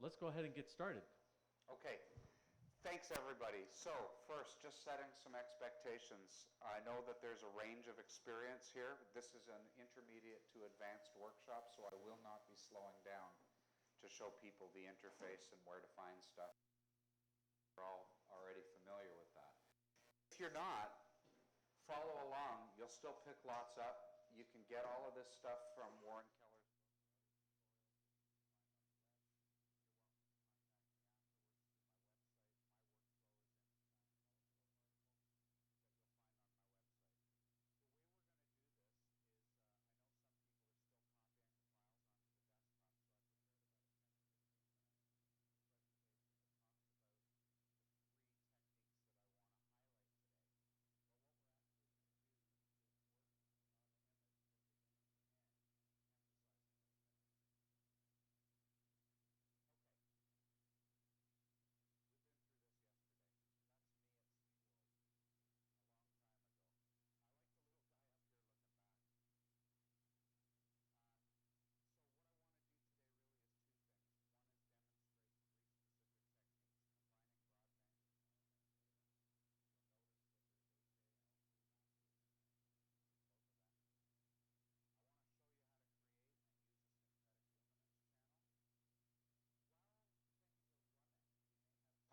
let's go ahead and get started. Okay. Thanks, everybody. So, first, just setting some expectations. I know that there's a range of experience here. This is an intermediate to advanced workshop, so I will not be slowing down to show people the interface and where to find stuff. We're all already familiar with that. If you're not, follow along. You'll still pick lots up. You can get all of this stuff from Warren Keller's.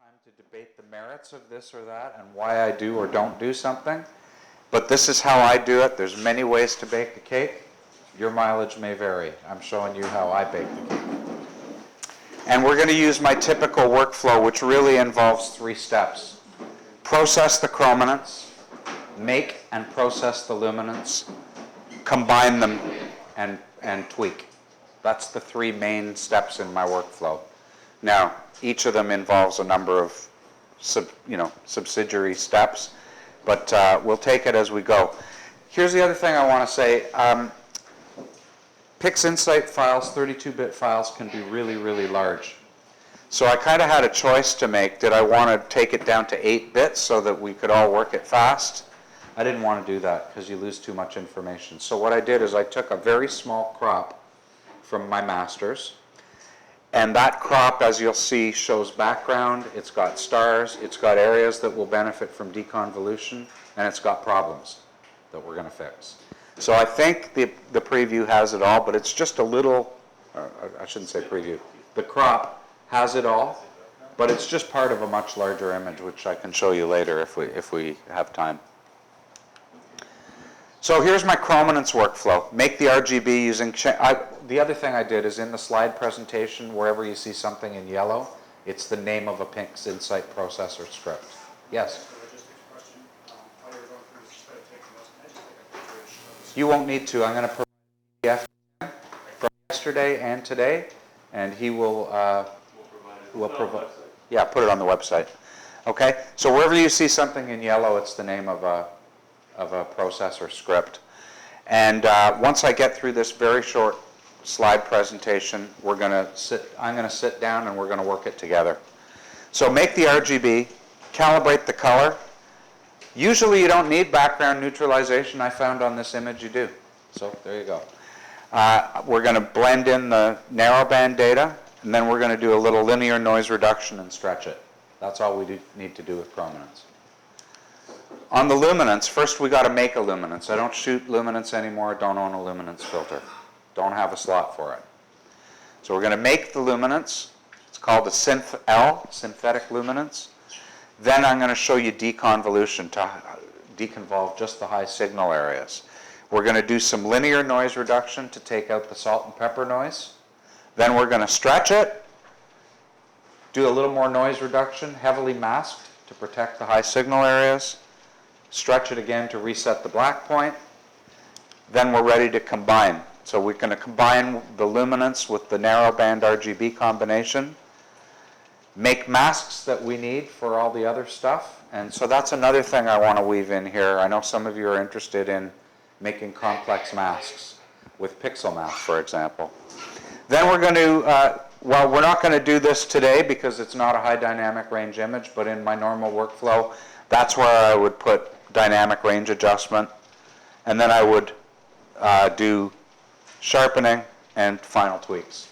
Time to debate the merits of this or that and why I do or don't do something, but this is how I do it. There's many ways to bake the cake. Your mileage may vary. I'm showing you how I bake the cake. And we're going to use my typical workflow, which really involves 3 steps. Process the chrominance, make and process the luminance, combine them, and tweak. That's the 3 main steps in my workflow. Now, each of them involves a number of subsidiary steps, but we'll take it as we go. Here's the other thing I want to say. PIXINSIGHT files, 32-bit files, can be really, really large. So I kind of had a choice to make. Did I want to take it down to 8 bits so that we could all work it fast? I didn't want to do that because you lose too much information. So what I did is I took a very small crop from my masters, and that crop, as you'll see, shows background, it's got stars, it's got areas that will benefit from deconvolution, and it's got problems that we're going to fix. So I think the preview has it all, but it's just a little, I shouldn't say preview, the crop has it all, but it's just part of a much larger image, which I can show you later if we have time. So here's my chrominance workflow. Make the RGB using, the other thing I did is in the slide presentation, wherever you see something in yellow, it's the name of a PIXINSIGHT processor script. Yes? You won't need to. I'm going to provide a PDF from yesterday and today, and he will provide. Yeah, put it on the website. Okay? So wherever you see something in yellow, it's the name of a processor script. And once I get through this very short slide presentation, I'm going to sit down and we're going to work it together. So make the RGB, calibrate the color. Usually you don't need background neutralization. I found on this image you do. So there you go. We're going to blend in the narrowband data, and then we're going to do a little linear noise reduction and stretch it. That's all we need to do with chrominance. On the luminance, first we got to make a luminance. I don't shoot luminance anymore, don't own a luminance filter. Don't have a slot for it. So we're going to make the luminance. It's called a synth L, synthetic luminance. Then I'm going to show you deconvolution to deconvolve just the high signal areas. We're going to do some linear noise reduction to take out the salt and pepper noise. Then we're going to stretch it, do a little more noise reduction, heavily masked to protect the high signal areas. Stretch it again to reset the black point. Then we're ready to combine. So we're going to combine the luminance with the narrowband RGB combination, make masks that we need for all the other stuff. And so that's another thing I want to weave in here. I know some of you are interested in making complex masks with pixel mask, for example. Then we're going to, well, we're not going to do this today because it's not a high dynamic range image, but in my normal workflow, that's where I would put dynamic range adjustment, and then I would do sharpening and final tweaks.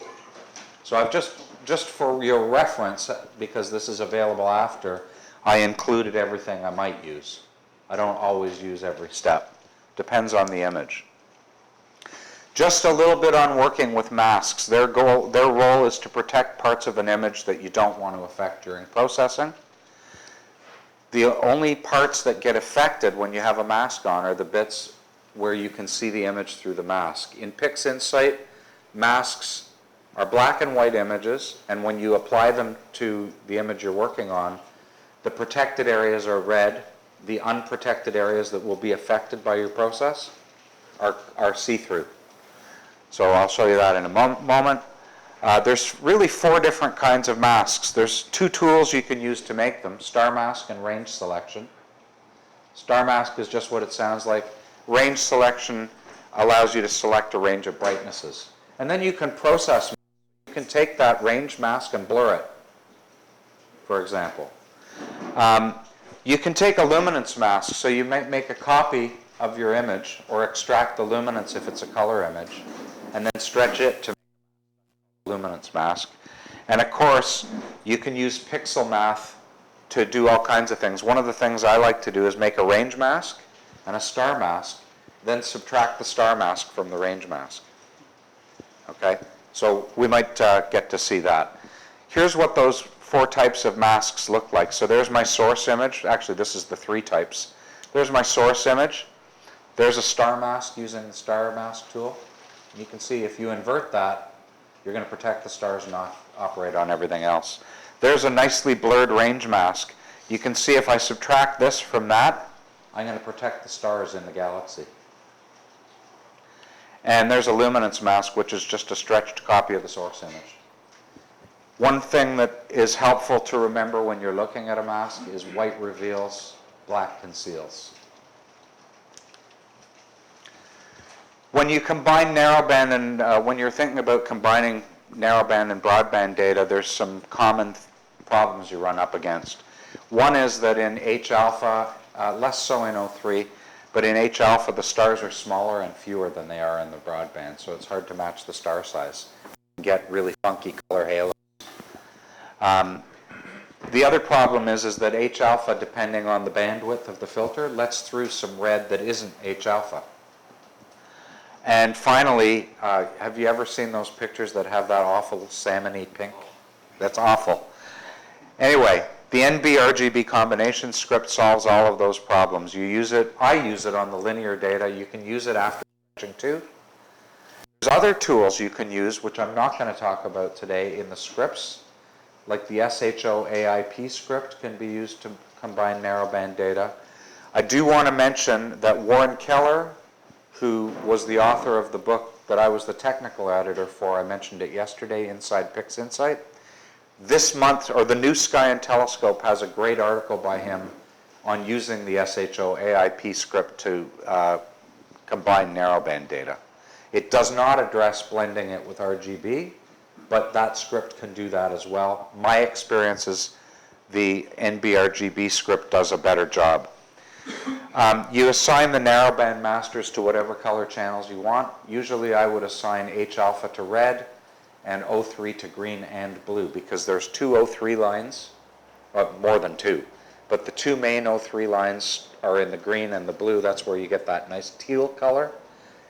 So I've just for your reference, because this is available after, I included everything I might use. I don't always use every step. Depends on the image. Just a little bit on working with masks. Their role is to protect parts of an image that you don't want to affect during processing. The only parts that get affected when you have a mask on are the bits where you can see the image through the mask. In PIXINSIGHT, masks are black and white images, and when you apply them to the image you're working on, the protected areas are red. The unprotected areas that will be affected by your process are see-through. So I'll show you that in a moment. There's really 4 different kinds of masks. There's 2 tools you can use to make them, star mask and range selection. Star mask is just what it sounds like. Range selection allows you to select a range of brightnesses. And then you can process. You can take that range mask and blur it, for example. You can take a luminance mask, so you might make a copy of your image or extract the luminance if it's a color image, and then stretch it to make a luminance mask. And of course, you can use pixel math to do all kinds of things. One of the things I like to do is make a range mask and a star mask, then subtract the star mask from the range mask. Okay? So we might get to see that. Here's what those 4 types of masks look like. So there's my source image. Actually, this is the 3 types. There's my source image. There's a star mask using the star mask tool. And you can see if you invert that, you're going to protect the stars and not operate on everything else. There's a nicely blurred range mask. You can see if I subtract this from that, I'm going to protect the stars in the galaxy. And there's a luminance mask, which is just a stretched copy of the source image. One thing that is helpful to remember when you're looking at a mask is white reveals, black conceals. When you combine narrowband and when you're thinking about combining narrowband and broadband data, there's some common problems you run up against. One is that in H-alpha, less so in O3, but in H-alpha the stars are smaller and fewer than they are in the broadband, so it's hard to match the star size. You get really funky color halos. The other problem is that H-alpha, depending on the bandwidth of the filter, lets through some red that isn't H-alpha. And finally, have you ever seen those pictures that have that awful salmon-y pink? That's awful. Anyway, the NB-RGB combination script solves all of those problems. You use it, I use it on the linear data. You can use it after stretching too. There's other tools you can use, which I'm not going to talk about today in the scripts, like the SHO AIP script can be used to combine narrowband data. I do want to mention that Warren Keller, who was the author of the book that I was the technical editor for, I mentioned it yesterday, Inside PIXINSIGHT. This month, or the New Sky and Telescope has a great article by him on using the SHO AIP script to combine narrowband data. It does not address blending it with RGB, but that script can do that as well. My experience is the NB-RGB script does a better job. You assign the narrowband masters to whatever color channels you want. Usually I would assign H-alpha to red and O3 to green and blue, because there's 2 O3 lines, more than 2, but the 2 main O3 lines are in the green and the blue. That's where you get that nice teal color,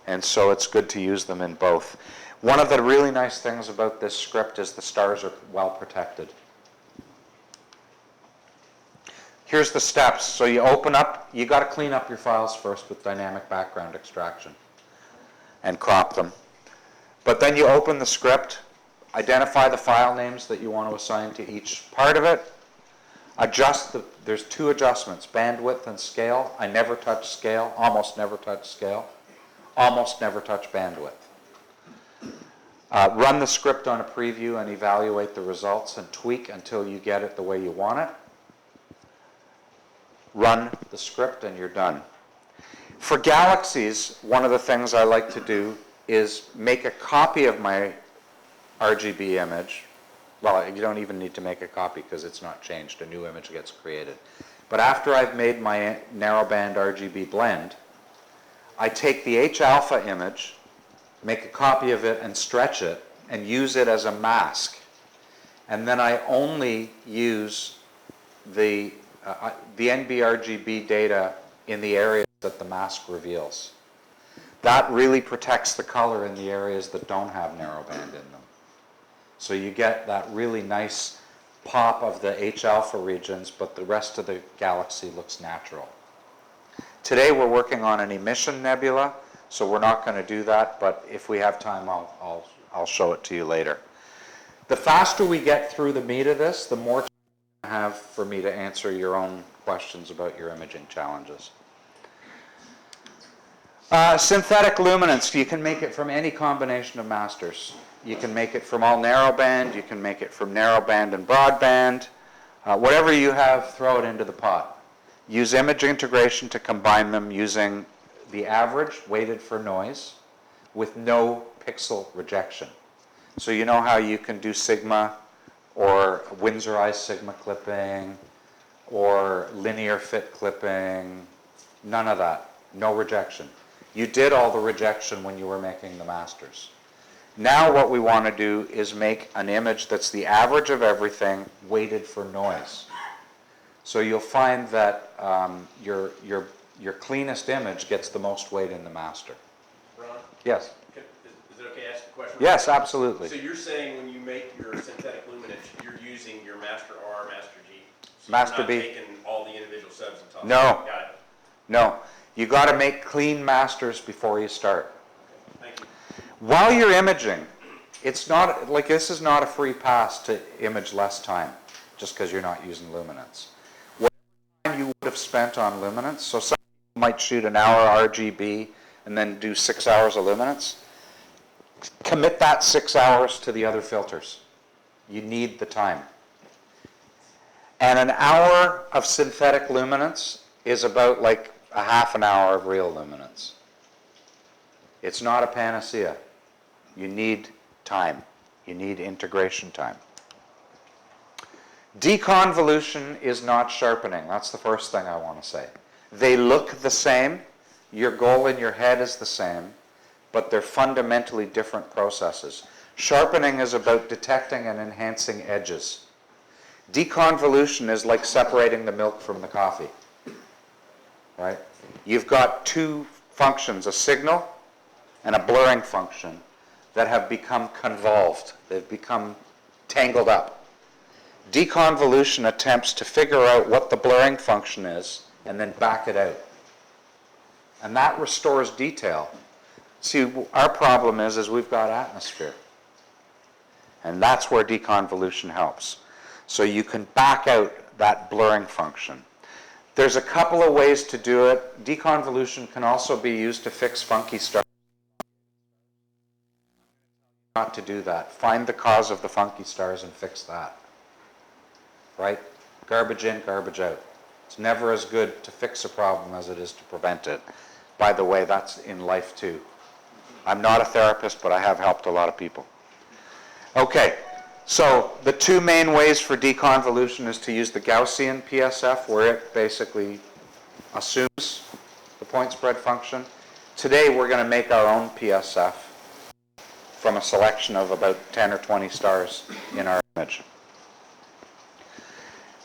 and so it's good to use them in both. One of the really nice things about this script is the stars are well protected. Here's the steps. So you open up, you got to clean up your files first with dynamic background extraction and crop them. But then you open the script, identify the file names that you want to assign to each part of it, adjust there's 2 adjustments, bandwidth and scale. I never touch scale, almost never touch scale, almost never touch bandwidth. Run the script on a preview and evaluate the results and tweak until you get it the way you want it. Run the script and you're done. For galaxies, one of the things I like to do is make a copy of my RGB image. Well, you don't even need to make a copy because it's not changed. A new image gets created. But after I've made my narrowband RGB blend, I take the H-alpha image, make a copy of it and stretch it, and use it as a mask. And then I only use the NB-RGB data in the areas that the mask reveals. That really protects the color in the areas that don't have narrowband in them. So you get that really nice pop of the H-alpha regions, but the rest of the galaxy looks natural. Today we're working on an emission nebula, so we're not going to do that, but if we have time, I'll show it to you later. The faster we get through the meat of this, the more time you have for me to answer your own questions about your imaging challenges. Synthetic luminance, you can make it from any combination of masters. You can make it from all narrowband, you can make it from narrowband and broadband. Whatever you have, throw it into the pot. Use image integration to combine them using the average weighted for noise with no pixel rejection. So you know how you can do sigma or Winsorized sigma clipping or linear fit clipping, none of that, no rejection. You did all the rejection when you were making the masters. Now what we want to do is make an image that's the average of everything weighted for noise. So you'll find that your cleanest image gets the most weight in the master. Ron? Yes? Is it okay to ask a question? Yes, absolutely. So you're saying when you make your synthetic luminance, you're using your master R, master G? So Master B. You're not taking all the individual subs and tossing No. Got it. No. You got to make clean masters before you start. Okay. Thank you. While you're imaging, it's not, like this is not a free pass to image less time, just because you're not using luminance. What time you would have spent on luminance, so some people might shoot an hour RGB and then do 6 hours of luminance, commit that 6 hours to the other filters. You need the time. And an hour of synthetic luminance is about like a half an hour of real luminance. It's not a panacea. You need time. You need integration time. Deconvolution is not sharpening. That's the first thing I want to say. They look the same. Your goal in your head is the same, but they're fundamentally different processes. Sharpening is about detecting and enhancing edges. Deconvolution is like separating the milk from the coffee, right? You've got two functions, a signal and a blurring function, that have become convolved. They've become tangled up. Deconvolution attempts to figure out what the blurring function is and then back it out. And that restores detail. See, our problem is we've got atmosphere. And that's where deconvolution helps. So you can back out that blurring function. There's a couple of ways to do it. Deconvolution can also be used to fix funky stars. Not to do that. Find the cause of the funky stars and fix that. Right? Garbage in, garbage out. It's never as good to fix a problem as it is to prevent it. By the way, that's in life too. I'm not a therapist, but I have helped a lot of people. Okay, so the two main ways for deconvolution is to use the Gaussian PSF, where it basically assumes the point spread function. Today we're going to make our own PSF from a selection of about 10 or 20 stars in our image.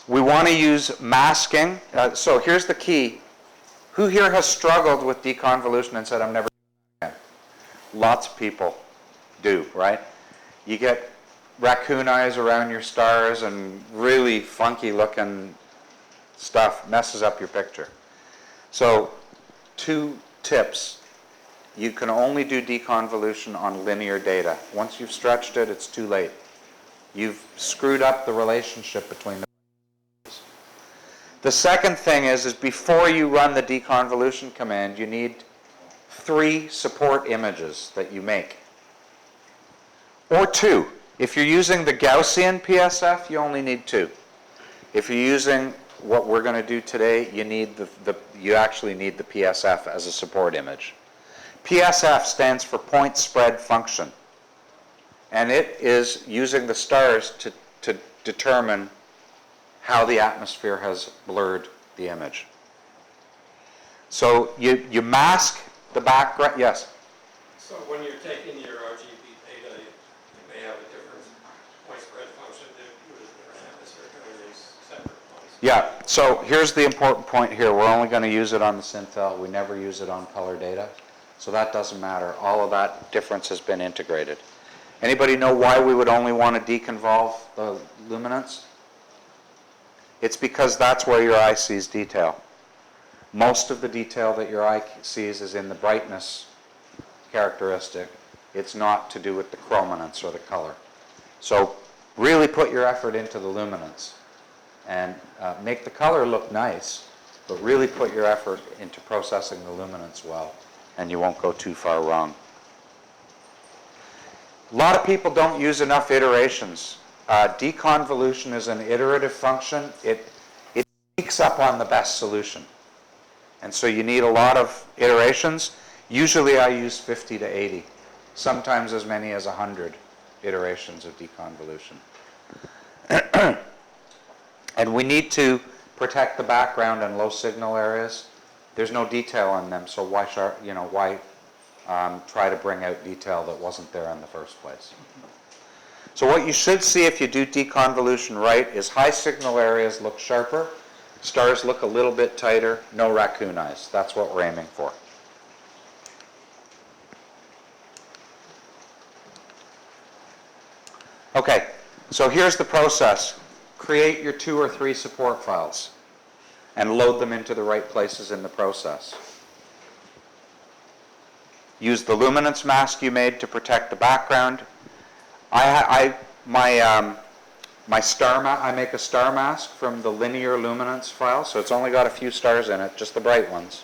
We want to use masking. So here's the key. Who here has struggled with deconvolution and said, I'm never doing it again? Lots of people do, right? You get raccoon eyes around your stars and really funky looking stuff messes up your picture. So 2 tips. You can only do deconvolution on linear data. Once you've stretched it, it's too late. You've screwed up the relationship between the. The second thing is before you run the deconvolution command, you need 3 support images that you make. Or 2. If you're using the Gaussian PSF, you only need 2. If you're using what we're going to do today, you need you actually need the PSF as a support image. PSF stands for point spread function, and it is using the stars to determine how the atmosphere has blurred the image. So you mask the background. Yes? So when you're taking your RGB data, you may Yeah, so here's the important point here. We're only going to use it on the Synthel. We never use it on color data. So that doesn't matter. All of that difference has been integrated. Anybody know why we would only want to deconvolve the luminance? It's because that's where your eye sees detail. Most of the detail that your eye sees is in the brightness characteristic. It's not to do with the chrominance or the color. So really put your effort into the luminance and make the color look nice, but really put your effort into processing the luminance well, and you won't go too far wrong. A lot of people don't use enough iterations. Deconvolution is an iterative function. It sneaks up on the best solution. And so you need a lot of iterations. Usually I use 50 to 80, sometimes as many as 100 iterations of deconvolution. And we need to protect the background and low signal areas. There's no detail on them, so why try to bring out detail that wasn't there in the first place? So what you should see if you do deconvolution right is high signal areas look sharper, stars look a little bit tighter, no raccoon eyes. That's what we're aiming for. Okay, so here's the process. Create your 2 or 3 support files and load them into the right places in the process. Use the luminance mask you made to protect the background. I make a star mask from the linear luminance file, so it's only got a few stars in it, just the bright ones.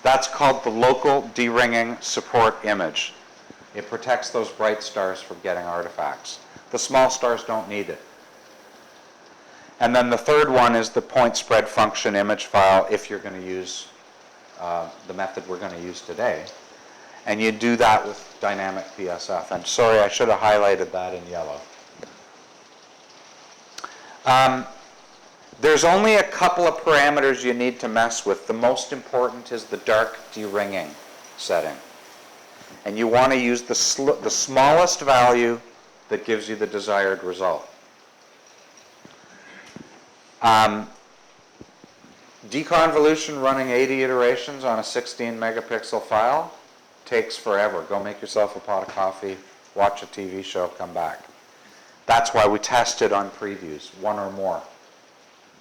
That's called the local de-ringing support image. It protects those bright stars from getting artifacts. The small stars don't need it. And then the third one is the point spread function image file if you're going to use the method we're going to use today. And you do that with dynamic PSF. And sorry, I should have highlighted that in yellow. There's only a couple of parameters you need to mess with. The most important is the dark de-ringing setting. And you want to use the smallest value that gives you the desired result. Deconvolution running 80 iterations on a 16 megapixel file takes forever. Go make yourself a pot of coffee, watch a TV show, come back. That's why we test it on previews, 1 or more.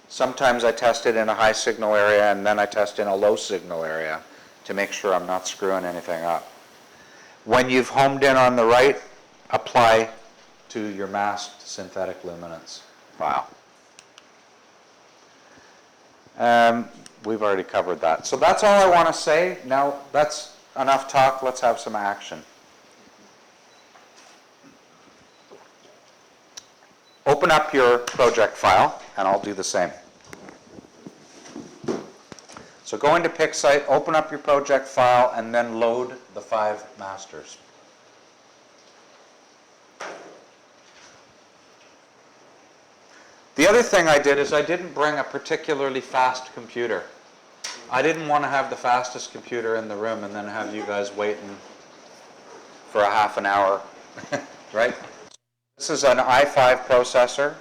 Sometimes I test it in a high signal area and then I test in a low signal area to make sure I'm not screwing anything up. When you've homed in on the right, apply to your masked synthetic luminance file. We've already covered that. So that's all I want to say. Now that's enough talk. Let's have some action. Open up your project file, and I'll do the same. So go into PIXINSIGHT, open up your project file, and then load the 5 masters. The other thing I did is I didn't bring a particularly fast computer. I didn't want to have the fastest computer in the room and then have you guys waiting for a half an hour, right? This is an i5 processor,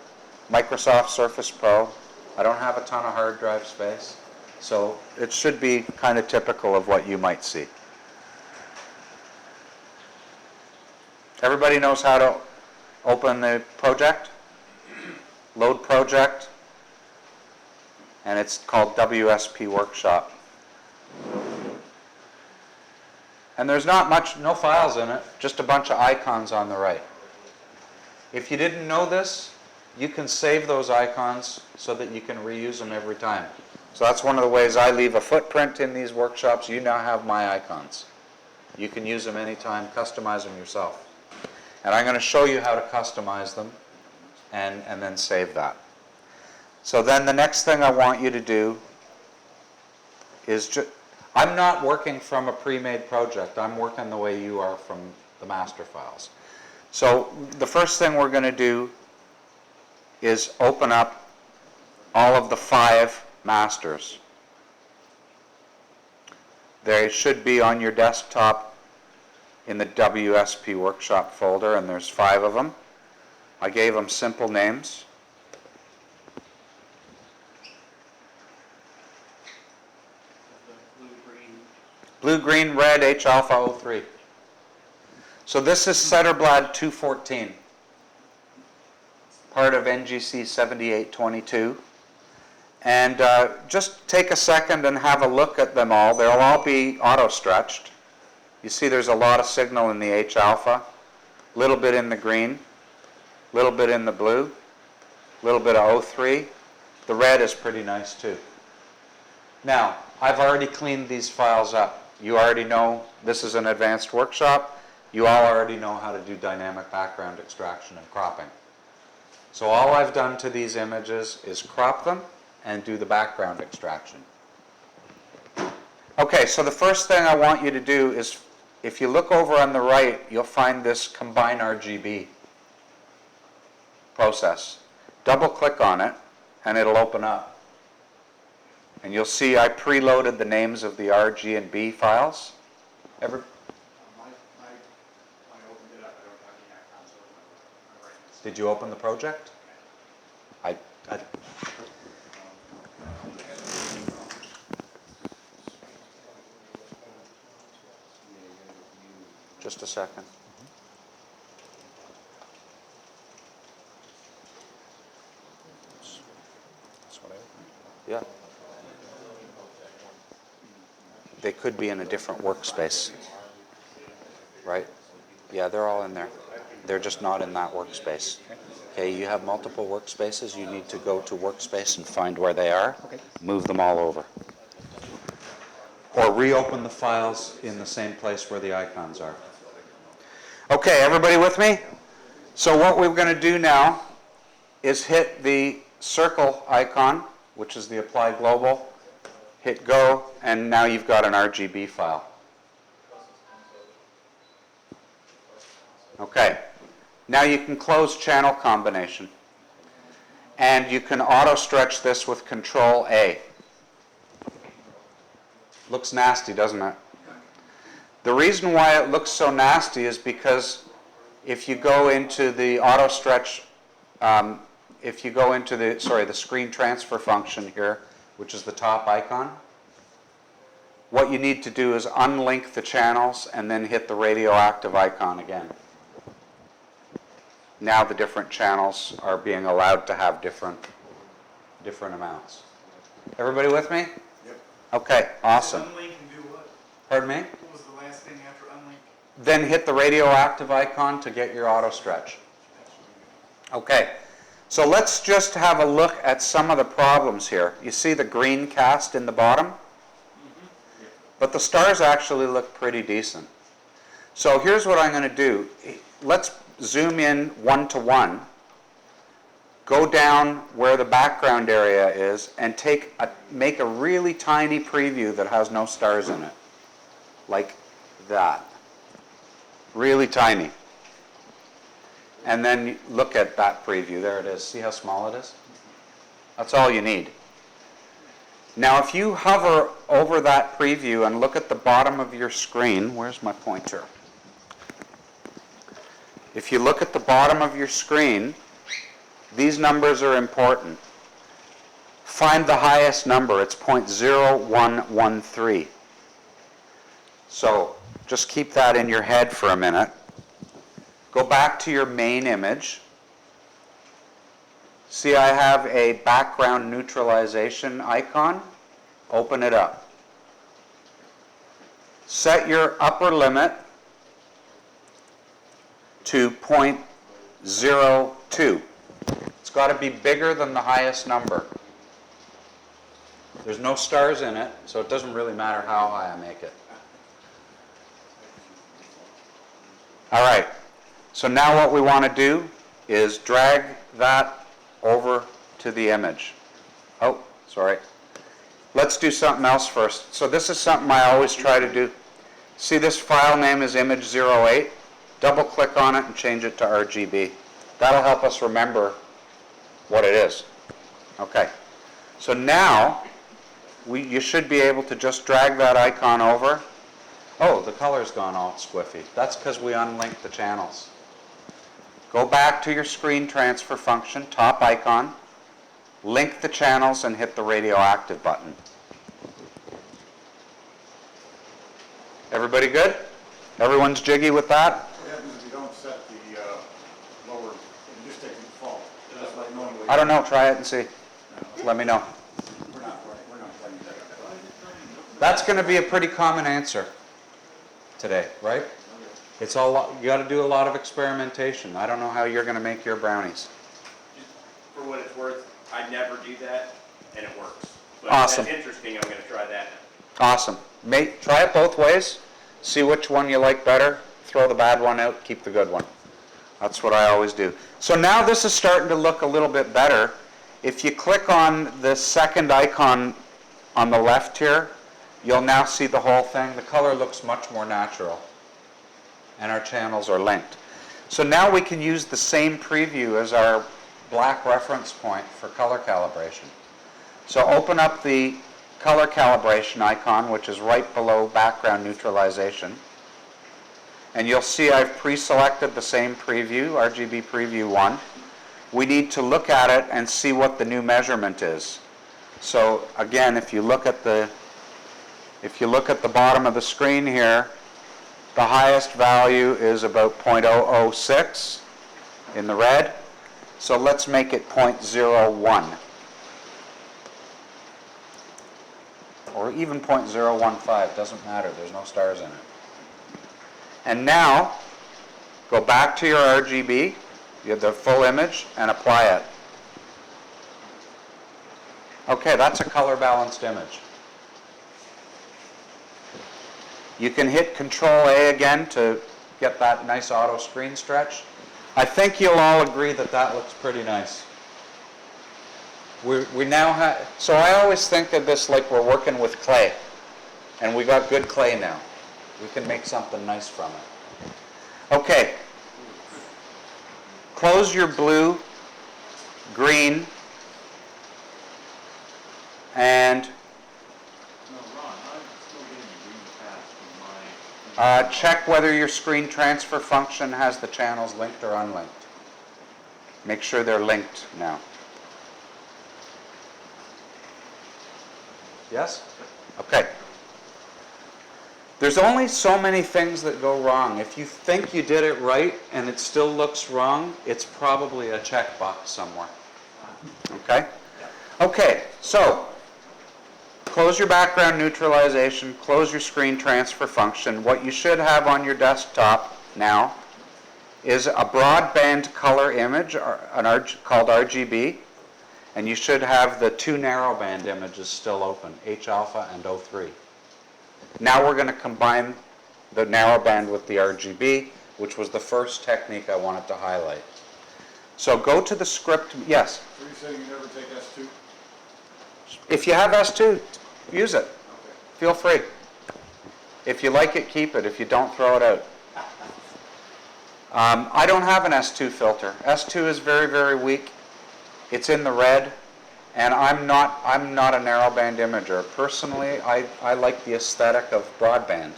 Microsoft Surface Pro. I don't have a ton of hard drive space, so it should be kind of typical of what you might see. Everybody knows how to open the project? Load project, and it's called WSP Workshop. And there's not much, no files in it, just a bunch of icons on the right. If you didn't know this, you can save those icons so that you can reuse them every time. So that's one of the ways I leave a footprint in these workshops. You now have my icons. You can use them anytime, customize them yourself. And I'm going to show you how to customize them and then save that. So then the next thing I want you to do is I'm not working from a pre-made project. I'm working the way you are from the master files. So the first thing we're going to do is open up all of the 5 masters. They should be on your desktop in the WSP Workshop folder, and there's 5 of them. I gave them simple names. Blue, green, red, H alpha 03. So this is Setterblad 214, part of NGC 7822. And just take a second and have a look at them all. They'll all be auto-stretched. You see there's a lot of signal in the H alpha, a little bit in the green, a little bit in the blue, a little bit of O3. The red is pretty nice too. Now, I've already cleaned these files up. You already know this is an advanced workshop. You all already know how to do dynamic background extraction and cropping. So all I've done to these images is crop them and do the background extraction. Okay, so the first thing I want you to do is, if you look over on the right, you'll find this Combine RGB process. Double click on it and it'll open up. And you'll see I preloaded the names of the R, G, and B files. I opened it up, I don't have any icons on my right. Did you open the project? I just a second. That's what I opened. Yeah. They could be in a different workspace. Right? Yeah, they're all in there. They're just not in that workspace. Okay, you have multiple workspaces. You need to go to workspace and find where they are. Okay. Move them all over. Or reopen the files in the same place where the icons are. Okay, everybody with me? So what we're going to do now is hit the circle icon, which is the Apply Global, hit Go, and now you've got an RGB file. Okay, now you can close channel combination, and you can auto stretch this with Control A. Looks nasty, doesn't it? The reason why it looks so nasty is because if you go into the auto stretch, if you go into the screen transfer function here, which is the top icon, what you need to do is unlink the channels and then hit the radioactive icon again. Now the different channels are being allowed to have different amounts. Everybody with me? Yep. Okay, awesome. Unlink and do what? Pardon me? What was the last thing after unlink? Then hit the radioactive icon to get your auto stretch. Okay, so let's just have a look at some of the problems here. You see the green cast in the bottom? But the stars actually look pretty decent. So here's what I'm going to do. Let's zoom in 1:1, go down where the background area is, and make a really tiny preview that has no stars in it. Like that. Really tiny. And then look at that preview. There it is. See how small it is? That's all you need. Now if you hover over that preview and look at the bottom of your screen, where's my pointer? If you look at the bottom of your screen, these numbers are important. Find the highest number. It's 0.0113. So just keep that in your head for a minute. Go back to your main image. See, I have a background neutralization icon. Open it up. Set your upper limit to 0.02. It's got to be bigger than the highest number. There's no stars in it, so it doesn't really matter how high I make it. All right, so now what we want to do is drag that over to the image. Oh, sorry. Let's do something else first. So this is something I always try to do. See, this file name is image08. Double click on it and change it to RGB. That'll help us remember what it is. Okay, so now you should be able to just drag that icon over. Oh, the color's gone all squiffy. That's because we unlinked the channels. Go back to your screen transfer function, top icon, link the channels and hit the radioactive button. Everybody good? Everyone's jiggy with that? What happens if you don't set the lower, you just take the default, just like normally? I don't know, try it and see. Let me know. We're not playing that. That's going to be a pretty common answer today, right? It's all, you got to do a lot of experimentation. I don't know how you're going to make your brownies. For what it's worth, I never do that, and it works. But Awesome. That's interesting, I'm gonna try that now. Awesome. Try it both ways. See which one you like better. Throw the bad one out, keep the good one. That's what I always do. So now this is starting to look a little bit better. If you click on the second icon on the left here, you'll now see the whole thing. The color looks much more natural. And our channels are linked. So now we can use the same preview as our black reference point for color calibration. So open up the color calibration icon, which is right below background neutralization. And you'll see I've pre-selected the same preview, RGB preview 1. We need to look at it and see what the new measurement is. So again, if you look at the bottom of the screen here, the highest value is about 0.006 in the red. So let's make it 0.01. Or even 0.015, doesn't matter, there's no stars in it. And now, go back to your RGB, you have the full image, and apply it. Okay, that's a color balanced image. You can hit Control A again to get that nice auto screen stretch. I think you'll all agree that that looks pretty nice. We now have, so I always think of this like we're working with clay, and we got good clay now. We can make something nice from it. Okay, close your blue, green, and No, Ron, I'm still getting a green pass from my... check whether your screen transfer function has the channels linked or unlinked. Make sure they're linked now. Yes? Okay. There's only so many things that go wrong. If you think you did it right and it still looks wrong, it's probably a checkbox somewhere. Okay? Okay, so close your background neutralization, close your screen transfer function. What you should have on your desktop now is a broadband color image called RGB. And you should have the two narrowband images still open, H alpha and O3. Now we're going to combine the narrowband with the RGB, which was the first technique I wanted to highlight. So go to the script, yes? So you're saying you never take S2? If you have S2, use it. Okay. Feel free. If you like it, keep it. If you don't, throw it out. I don't have an S2 filter. S2 is very, very weak. It's in the red, and I'm not a narrowband imager. Personally, I like the aesthetic of broadband.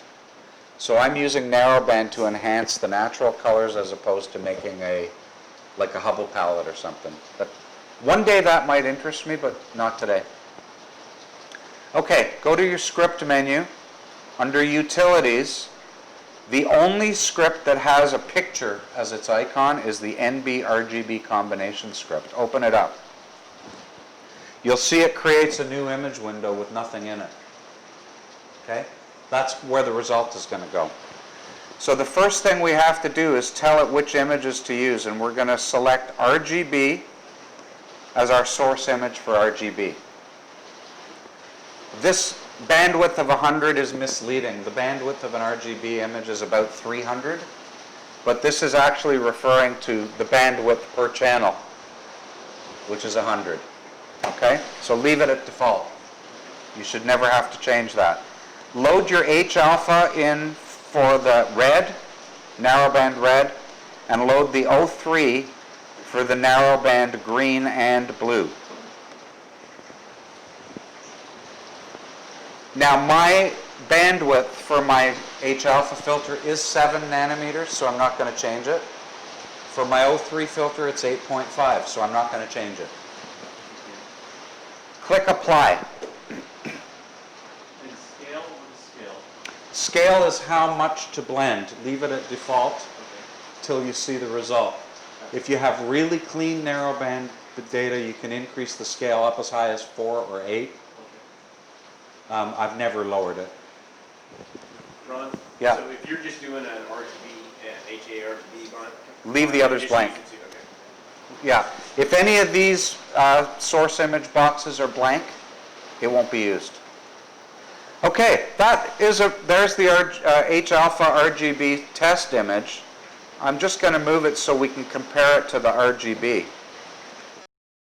So I'm using narrowband to enhance the natural colors as opposed to making like a Hubble palette or something. But one day that might interest me, but not today. Okay, go to your script menu. Under Utilities, the only script that has a picture as its icon is the NB RGB combination script. Open it up. You'll see it creates a new image window with nothing in it. Okay? That's where the result is going to go. So the first thing we have to do is tell it which images to use, and we're going to select RGB as our source image for RGB. This bandwidth of 100 is misleading. The bandwidth of an RGB image is about 300, but this is actually referring to the bandwidth per channel, which is 100. Okay? So leave it at default. You should never have to change that. Load your H alpha in for the red, narrowband red, and load the O3 for the narrowband green and blue. Now my bandwidth for my H alpha filter is 7 nanometers, so I'm not going to change it. For my O3 filter, it's 8.5, so I'm not going to change it. Click Apply. And scale with scale. scale is how much to blend. Leave it at default till you see the result. If you have really clean narrowband data, you can increase the scale up as high as 4 or 8. I've never lowered it. Ron? Yeah. So if you're just doing an RGB, an HARGB bond? Leave the others just blank. use it too, okay. Yeah, if any of these source image boxes are blank, it won't be used. Okay, there's the H-alpha RGB test image. I'm just going to move it so we can compare it to the RGB.